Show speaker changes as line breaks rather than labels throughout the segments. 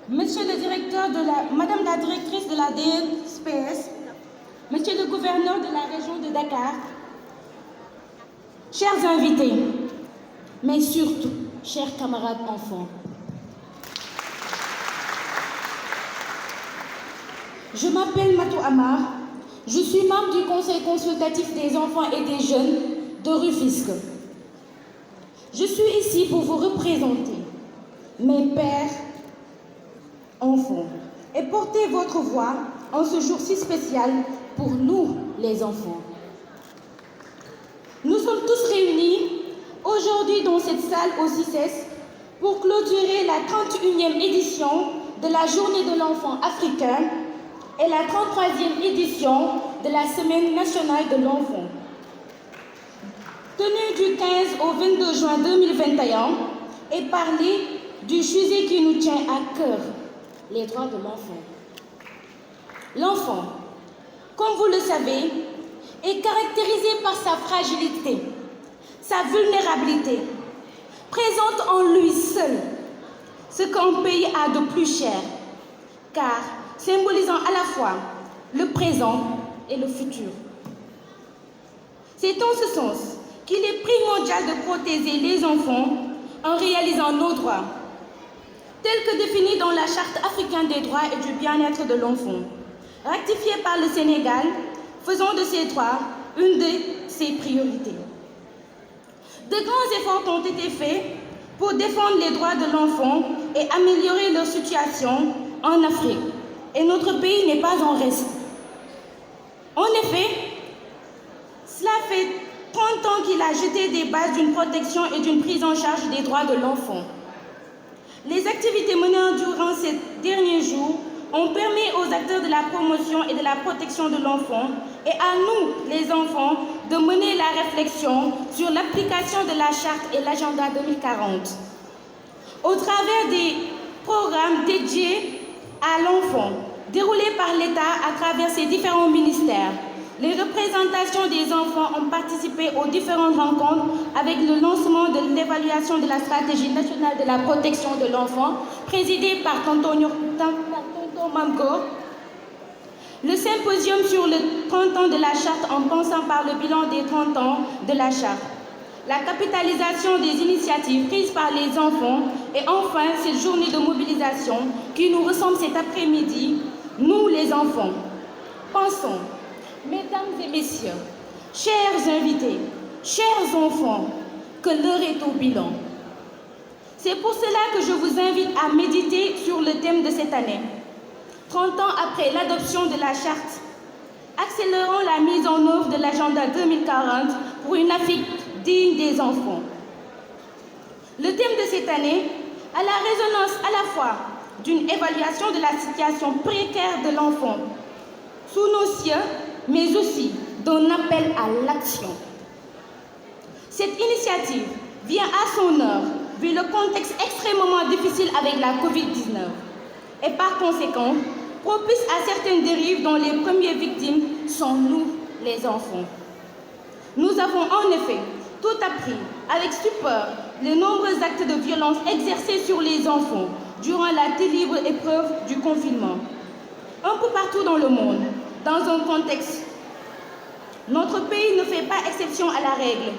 Monsieur le directeur Madame la directrice de la DSPS, Monsieur le gouverneur de la région de Dakar, chers invités, mais surtout, chers camarades enfants, je m'appelle Matou Amar, je suis membre du Conseil consultatif des enfants et des jeunes de Rufisque. Je suis ici pour vous représenter, mes pères, enfants, et porter votre voix en ce jour si spécial pour nous, les enfants. Nous sommes tous réunis aujourd'hui dans cette salle au CICES pour clôturer la 31e édition de la Journée de l'enfant africain et la 33e édition de la Semaine nationale de l'enfant. Tenue du 15 au 22 juin 2021 et parler du sujet qui nous tient à cœur, les droits de l'enfant. L'enfant, comme vous le savez, est caractérisé par sa fragilité, sa vulnérabilité, présente en lui seul ce qu'un pays a de plus cher, car symbolisant à la fois le présent et le futur. C'est en ce sens qu'il est primordial de protéger les enfants en réalisant nos droits, tels que définis dans la Charte africaine des droits et du bien-être de l'enfant, ratifiée par le Sénégal, faisant de ces droits une de ses priorités. De grands efforts ont été faits pour défendre les droits de l'enfant et améliorer leur situation en Afrique. Et notre pays n'est pas en reste. En effet, cela fait 30 ans qu'il a jeté des bases d'une protection et d'une prise en charge des droits de l'enfant. Les activités menées durant ces derniers jours ont permis aux acteurs de la promotion et de la protection de l'enfant et à nous, les enfants, de mener la réflexion sur l'application de la Charte et l'Agenda 2040. Au travers des programmes dédiés à l'enfant, déroulés par l'État à travers ses différents ministères, les représentations des enfants ont participé aux différentes rencontres avec le lancement de l'évaluation de la stratégie nationale de la protection de l'enfant, présidée par Tonton Mamgo, le symposium sur le 30 ans de la Charte en passant par le bilan des 30 ans de la Charte, la capitalisation des initiatives prises par les enfants et enfin cette journée de mobilisation qui nous ressemble cet après-midi, nous les enfants. Pensons, mesdames et messieurs, chers invités, chers enfants, que l'heure est au bilan. C'est pour cela que je vous invite à méditer sur le thème de cette année. 30 ans après l'adoption de la Charte, accélérons la mise en œuvre de l'Agenda 2040 pour une Afrique digne des enfants. Le thème de cette année a la résonance à la fois d'une évaluation de la situation précaire de l'enfant sous nos cieux, mais aussi d'un appel à l'action. Cette initiative vient à son heure, vu le contexte extrêmement difficile avec la Covid-19, et par conséquent, propice à certaines dérives dont les premières victimes sont nous, les enfants. Nous avons en effet tout appris avec stupeur les nombreux actes de violence exercés sur les enfants durant la terrible épreuve du confinement. Un peu partout dans le monde, dans un contexte, notre pays ne fait pas exception à la règle.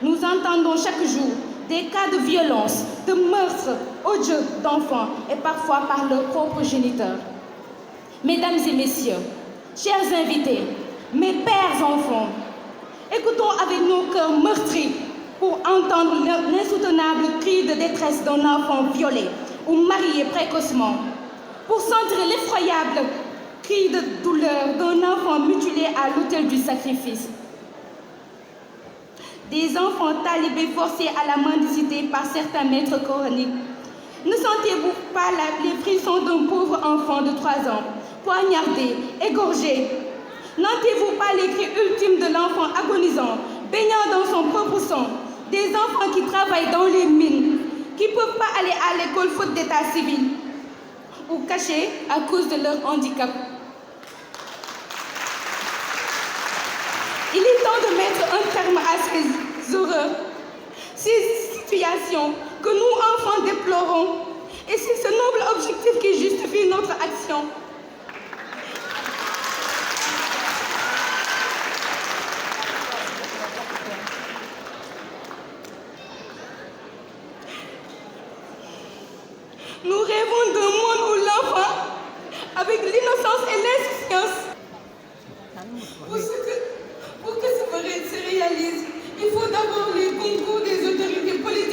Nous entendons chaque jour des cas de violence, de meurtres odieux d'enfants et parfois par leurs propres géniteurs. Mesdames et messieurs, chers invités, mes pères enfants, écoutons avec nos cœurs meurtris pour entendre l'insoutenable cri de détresse d'un enfant violé ou marié précocement, pour sentir l'effroyable cri de douleur d'un enfant mutilé à l'autel du sacrifice. Des enfants talibés forcés à la mendicité par certains maîtres coraniques. Ne sentez-vous pas les frissons d'un pauvre enfant de 3 ans, poignardé, égorgé? N'entendez-vous pas les cris ultimes de l'enfant agonisant, baignant dans son propre sang? Des enfants qui travaillent dans les mines, qui ne peuvent pas aller à l'école faute d'état civil, ou cachés à cause de leur handicap. Il est temps de mettre un terme à ces horreurs, ces situations que nous, enfants, déplorons. Et c'est ce noble objectif qui justifie nation. Nous rêvons d'un monde où l'enfant, avec l'innocence et l'insouciance, pour que ce rêve se réalise, il faut d'abord les concours des autorités politiques.